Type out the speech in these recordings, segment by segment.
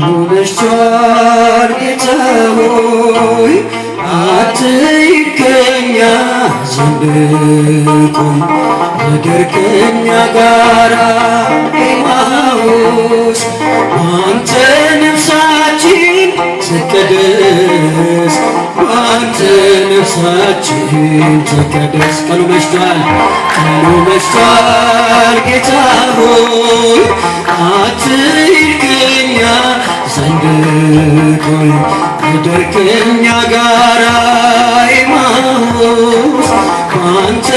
መሽቷል ጌታ ሆይ አትሂድ ከእኛ ዘንድ ቆይ እደር ከእኛ ጋራ ኤማሁስ አንተ ነፍሳችን ትቀደስ አንተ ነፍሳችን ትቀደስ። ቀኑ መሽቷል ጌታ ሆይ አትሂድ ከእኛ ዘንድ ቆይ እደር ከእኛ ጋራ ኤማሁስ አንተ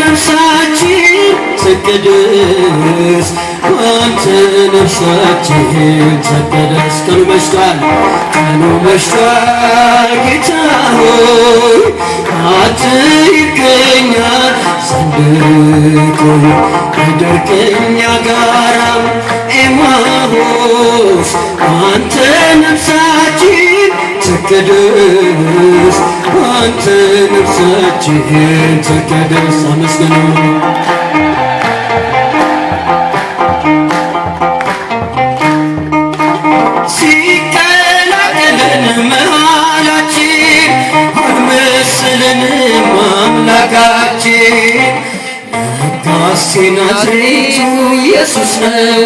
ነፍሳችን ትቀደስ አንተ ነፍሳችን ትቀደስ። ቀኑ መሽቷል ጌታ ሆይ አትሂድ ከእኛ ዘንድ ቆይ እደር ከእኛ ጋራ ኤማሁስ አንተ ነፍሳችን ትቀደስ አንተ ነፍሳችን ትቀደስ። አመስግኑ ሲቀላቀለን መሃላችን አልመሰለንም አምላካችን ለካስ ናዝሬቱ ኢየሱስ ነው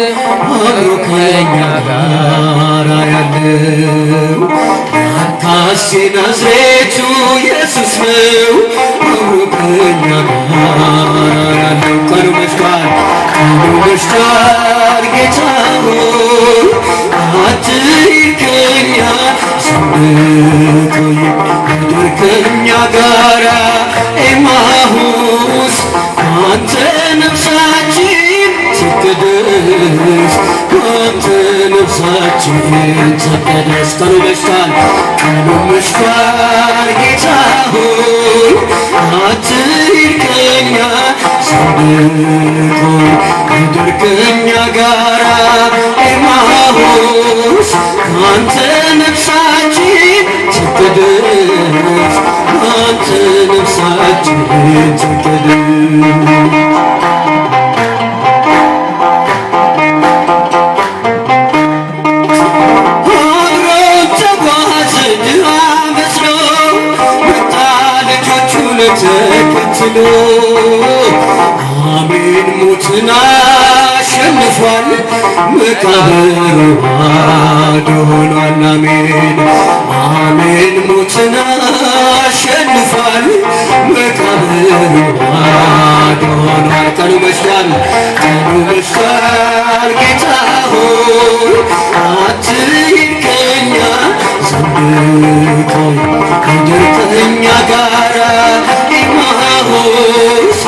አብሮ ከእኛ ጋራ ያለው ለካስ ናዝሬቱ ኢየሱስ ነው አብሮ ከእኛ ጋራ ያለው። ቀኑ መሽቷል ጌታ ሆይ አትሂድ ከእኛ ዘንድ ቆይ እደር ከእኛ ጋራ ኤማሁስ አንተ ነፍሳችን ትቀደስ አንተ ነፍሳችን ትቀደስ። ቀኑ መሽቷል ጌታ ሆይ አትሂድ ከእኛ ዘንድ ቆይ እደር ከእኛ ጋራ ኤማሁስ አንተ ነፍሳችን ትቀደስ አንተ ነፍሳችን ትቀደስ። ተከትሎ አሜን ሞትን አሸንፏል መቃብሩ ባዶ ሆኗል። አሜን ሞትን አሸንፏል መቃብሩ ባዶ ሆኗል። ቀኑ መሽቷል ጌታ ሆይ አትሂድ ከእኛ ዘንድ ቆይ እደር ከእኛ ጋራ ኤማሁስ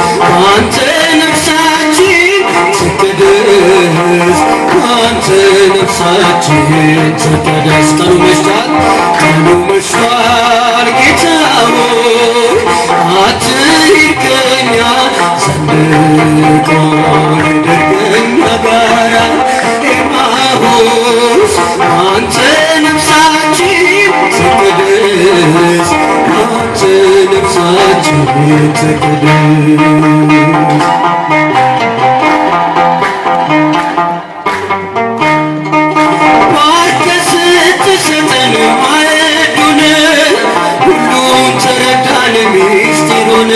አንተ ነፍሳችን ትቀደስ አንተ ነፍሳችን ትቀደስ። ቀኑ መሽቷል ጌታ ሆይ አትሂድ ከእኛ ዘንድ ቆይ እደር ከእኛ ጋራ ኤማሁስ አንተ ነፍሳችን ትቀደስ አንተ ነፍሳችን ትቀደስ። ባርከህ ስትሰጠን ማዕዱን ሁሉም ተረዳን ምስጢሩን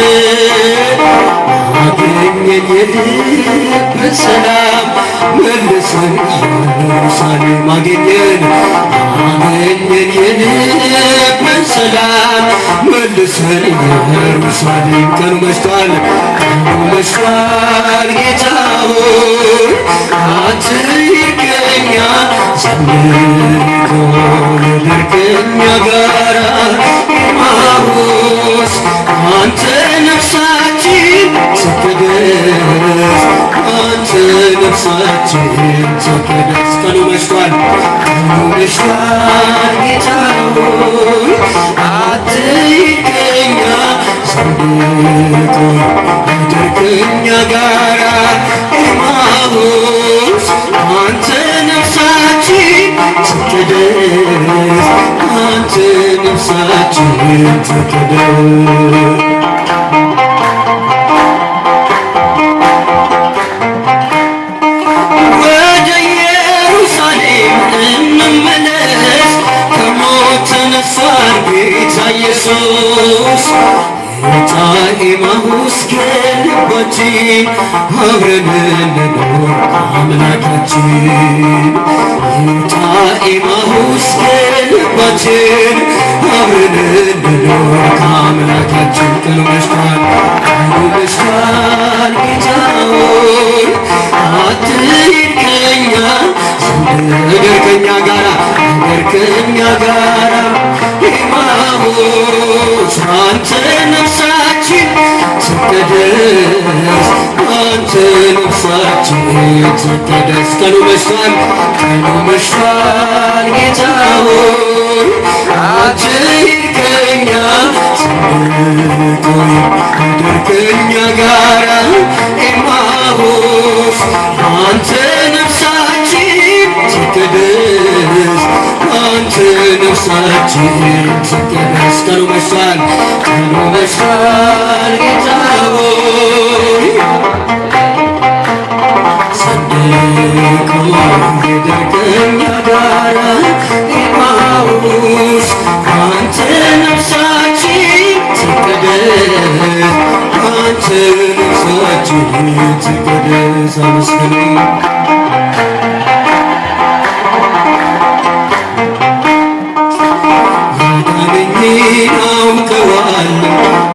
አገኘን የልብ ሰላም መልሰን ኢየሩሳሌም አገኘን የልብ ሰላም መልሰን ኢየሩሳሌም። ቀኑ መሽቷል ጌታ ሆይ አትሂድ ከእኛ ዘንድ ቆይ እደር ከእኛ ጋራ ኤማሁስ አንተ ነፍሳችን ትቀደስ አንተ ነፍሳችን ትቀደስ። ቀኑ መሽቷል ጌታ ሆይ አትሂድ ከእኛ ዘንድ ቆይ እደር ከእኛ ጋራ ኤማሁስ አንተ ነፍሳችን ትቀደስ አንተ ነፍሳችን ትቀደስ። ወደ ኢየሩሳሌም እንመለስ ልባችን አብረን እንኖር አምላካችን ይውጣ ኤማሁስ ልባችን አብረን እንኖር ከአምላካችን ቀኑ መሽቷል ጌታ ሆይ አትሂድ ከኛ ነገር ከኛ ጋራ ኤማሁስ አንተ ነፍሳችን ትቀደስ አንተ ነፍሳችን ትቀደስ ቀኑ መሽቷል ጌታ ሆይ አትሂድ ከኛ ነገር ከኛ ጋራ ኤማሁስ አንተ ነፍሳችን ትቀደስ አንተ ነፍሳችን ትቀደስ ቀኑ መሽቷል ጌታ ሆይ ሰንደቁን ሄደህ ከኛ ጋራ ኤማሁስ አንተ ነፍሳችን ትቀደስ አንተ ነፍሳችን ትቀደስ አመስግኑ ያዳነኝን አውቀዋለሁ